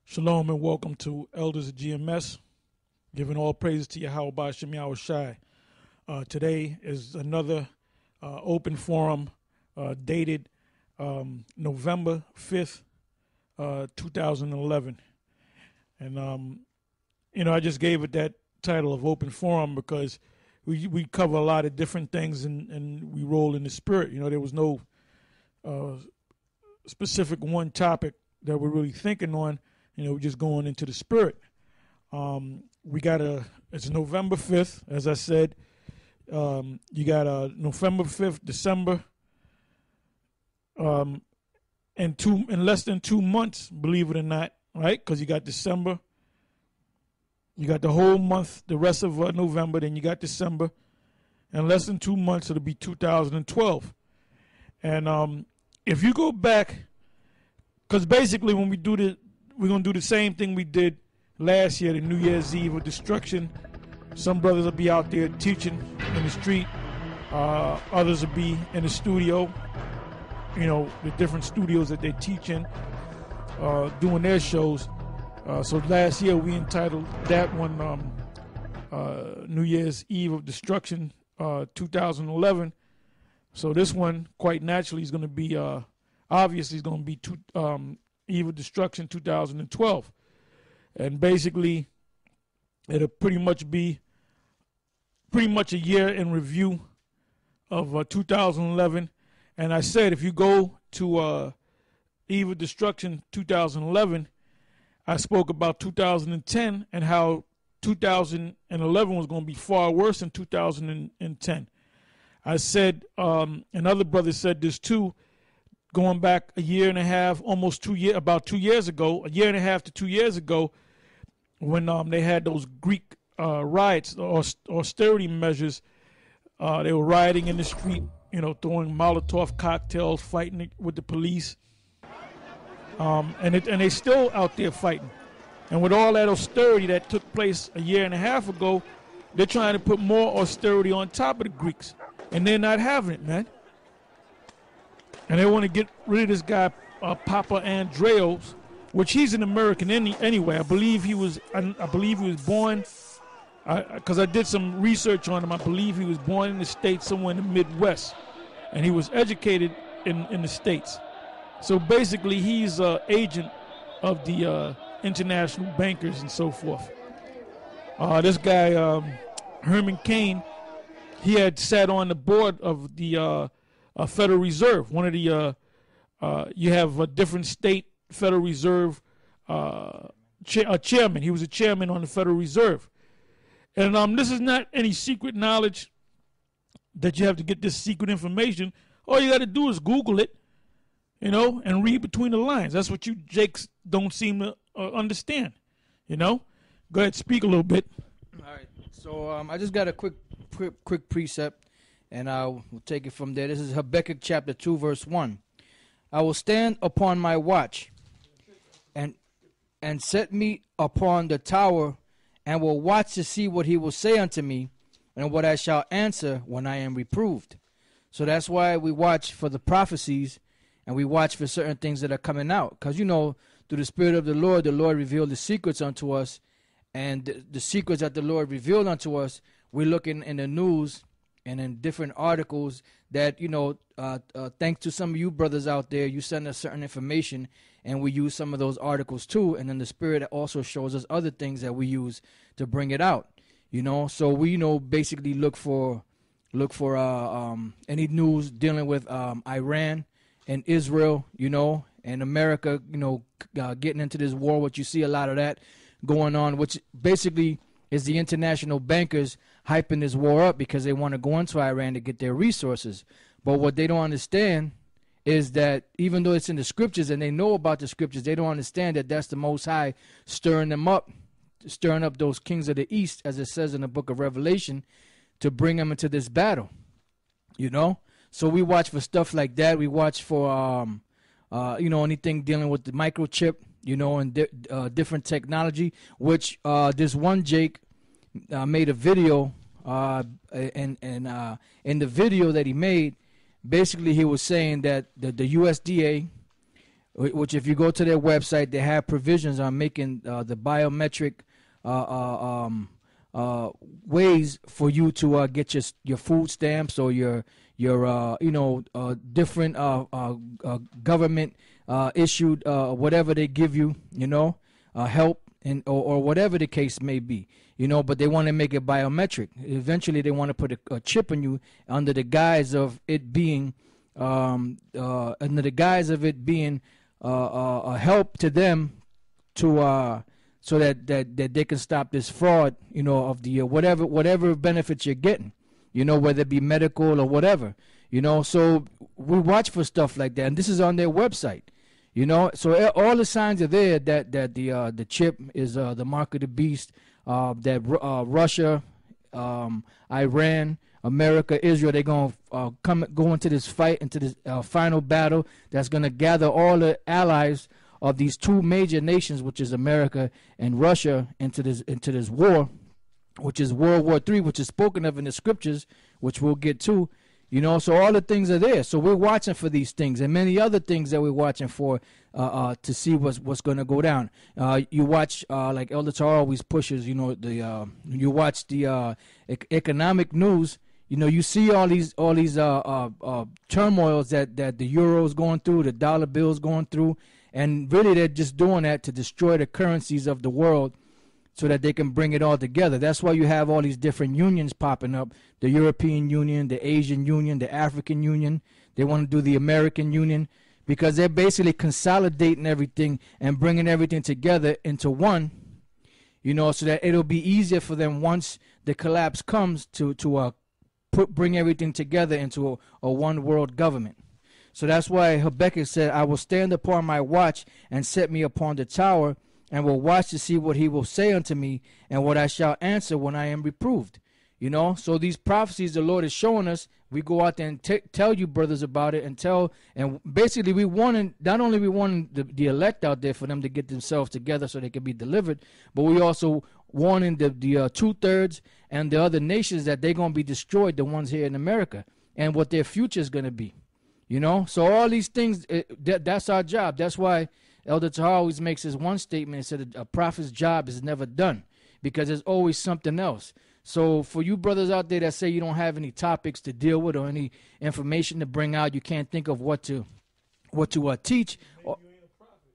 Shalom and welcome to Elders of GMS, giving all praises to Yahweh Ba'ashem Yahweh Shai. Today is another open forum dated November 5th, 2011. And, I just gave it that title of open forum because we cover a lot of different things and we roll in the spirit. There was no specific one topic that we're really thinking on. We're just going into the spirit. It's November 5th, as I said. You got November 5th, December. In less than 2 months, believe it or not, right? Because you got December. You got the whole month, the rest of November, then you got December. In less than 2 months, it'll be 2012. And if you go back, because basically when we do the we're going to do the same thing we did last year, the New Year's Eve of destruction. Some brothers will be out there teaching in the street. Others will be in the studio, the different studios that they teach in, doing their shows. So last year we entitled that one New Year's Eve of Destruction 2011. So this one, quite naturally, is going to be, obviously, is going to be Eve of Destruction 2012. And basically, it'll pretty much be a year in review of 2011. And I said, if you go to Eve of Destruction 2011, I spoke about 2010 and how 2011 was going to be far worse than 2010. I said, and other brothers said this too, going back a year and a half, almost 2 years, about 2 years ago, a year and a half to 2 years ago, when they had those Greek riots or austerity measures. They were rioting in the street, throwing Molotov cocktails, fighting with the police. And they still out there fighting. And with all that austerity that took place a year and a half ago, they're trying to put more austerity on top of the Greeks. And they're not having it, man. And they want to get rid of this guy, Papa Andreos, which he's an American anyway. I believe he was born, because I did some research on him. I believe he was born in the States, somewhere in the Midwest. And he was educated in the States. So basically, he's an agent of the international bankers and so forth. This guy, Herman Cain, he had sat on the board of the Federal Reserve. One of the, you have a different state Federal Reserve chairman. He was a chairman on the Federal Reserve. And this is not any secret knowledge that you have to get this secret information. All you got to do is Google it, and read between the lines. That's what you Jakes don't seem to understand, Go ahead, speak a little bit. All right. So I just got a quick precept, and we'll take it from there. This is Habakkuk chapter 2, verse 1. I will stand upon my watch and set me upon the tower, and will watch to see what he will say unto me, and what I shall answer when I am reproved. So that's why we watch for the prophecies, and we watch for certain things that are coming out. Because, through the Spirit of the Lord revealed the secrets unto us, and the secrets that the Lord revealed unto us, we're looking in the news and in different articles that, thanks to some of you brothers out there, you send us certain information, and we use some of those articles too. And then the Spirit also shows us other things that we use to bring it out, So we, basically look for any news dealing with Iran and Israel, and America, getting into this war. What you see a lot of that going on, which basically is the international bankers hyping this war up because they want to go into Iran to get their resources. But what they don't understand is that even though it's in the scriptures and they know about the scriptures, they don't understand that that's the Most High stirring them up, stirring up those kings of the East, as it says in the book of Revelation, to bring them into this battle, So we watch for stuff like that. We watch for, anything dealing with the microchip, and different technology, which this one Jake made a video, and in the video that he made, basically he was saying that the USDA which if you go to their website, they have provisions on making the biometric ways for you to get your food stamps or your different government issued whatever they give you, help and or whatever the case may be, but they want to make it biometric. Eventually, they want to put a chip in you under the guise of it being a help to them to so that they can stop this fraud, of the whatever benefits you're getting, whether it be medical or whatever, So we watch for stuff like that, and this is on their website, So all the signs are there that the chip is the mark of the beast. That Russia, Iran, America, Israel, they're going to go into this fight, into this final battle that's going to gather all the allies of these two major nations, which is America and Russia, into this war, which is World War III, which is spoken of in the scriptures, which we'll get to. So all the things are there. So we're watching for these things and many other things that we're watching for to see what's going to go down. You watch, like Elder Tar always pushes, you watch the economic news. You see all these turmoils that the euro is going through, the dollar bill is going through, and really they're just doing that to destroy the currencies of the world, so that they can bring it all together. That's why you have all these different unions popping up, the European Union, the Asian Union, the African Union. They want to do the American Union because they're basically consolidating everything and bringing everything together into one, so that it'll be easier for them once the collapse comes to bring everything together into a one world government. So that's why Habakkuk said, I will stand upon my watch and set me upon the tower, and will watch to see what he will say unto me, and what I shall answer when I am reproved. So these prophecies the Lord is showing us, we go out there and tell you brothers about it, and basically we want the elect out there for them to get themselves together so they can be delivered, but we also warning the 2/3 and the other nations that they're going to be destroyed, the ones here in America, and what their future is going to be. So all these things, that's our job. That's why Elder Tahar always makes his one statement and said a prophet's job is never done, because there's always something else. So for you brothers out there that say you don't have any topics to deal with or any information to bring out, you can't think of what to teach.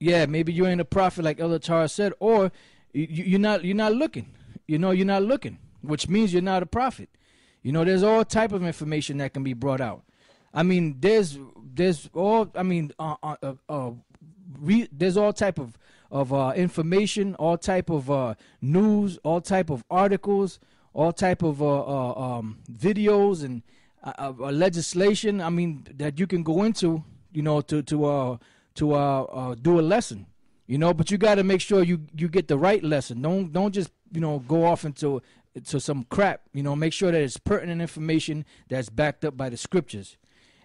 Maybe you ain't a prophet like Elder Tahar said, or you're not looking. You're not looking, which means you're not a prophet. There's all type of information that can be brought out. I mean, there's all type of information, all type of news, all type of articles, all type of videos and legislation. I mean, that you can go into, to do a lesson, But you got to make sure you get the right lesson. Don't just go off into some crap. Make sure that it's pertinent information that's backed up by the scriptures.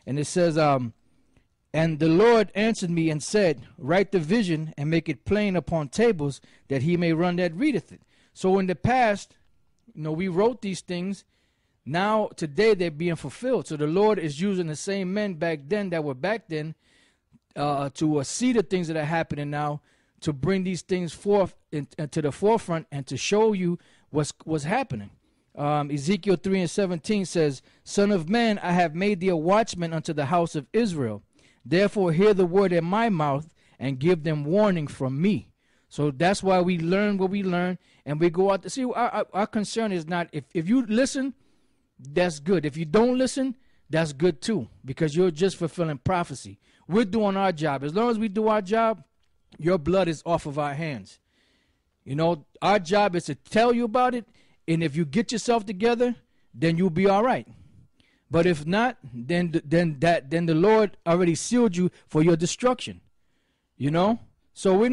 And it says, and the Lord answered me and said, write the vision and make it plain upon tables, that he may run that readeth it. So in the past, we wrote these things. Now, today, they're being fulfilled. So the Lord is using the same men back then that were back then to see the things that are happening now, to bring these things forth to the forefront and to show you what's happening. Ezekiel 3:17 says, Son of man, I have made thee a watchman unto the house of Israel. Therefore hear the word in my mouth and give them warning from me. So that's why we learn what we learn, and we go out to see. Our concern is not, if you listen, that's good. If you don't listen, that's good too, because you're just fulfilling prophecy. We're doing our job. As long as we do our job, your blood is off of our hands. Our job is to tell you about it, and if you get yourself together, then you'll be all right. But if not, then the Lord already sealed you for your destruction. So we're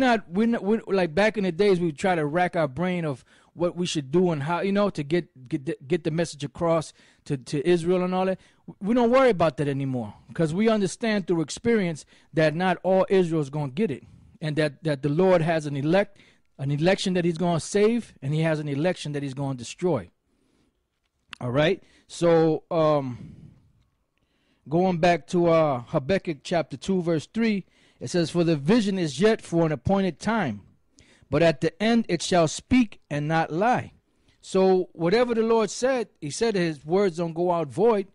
like back in the days, we would try to rack our brain of what we should do and how, to get the message across to Israel and all that. We don't worry about that anymore, because we understand through experience that not all Israel is going to get it, and that the Lord has an election that he's going to save, and he has an election that he's going to destroy. All right. So going back to Habakkuk chapter 2, verse 3, It says, for the vision is yet for an appointed time, but at the end it shall speak and not lie. So whatever the Lord said, he said his words don't go out void.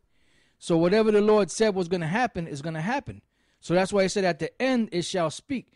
So whatever the Lord said was going to happen is going to happen. So that's why he said at the end it shall speak.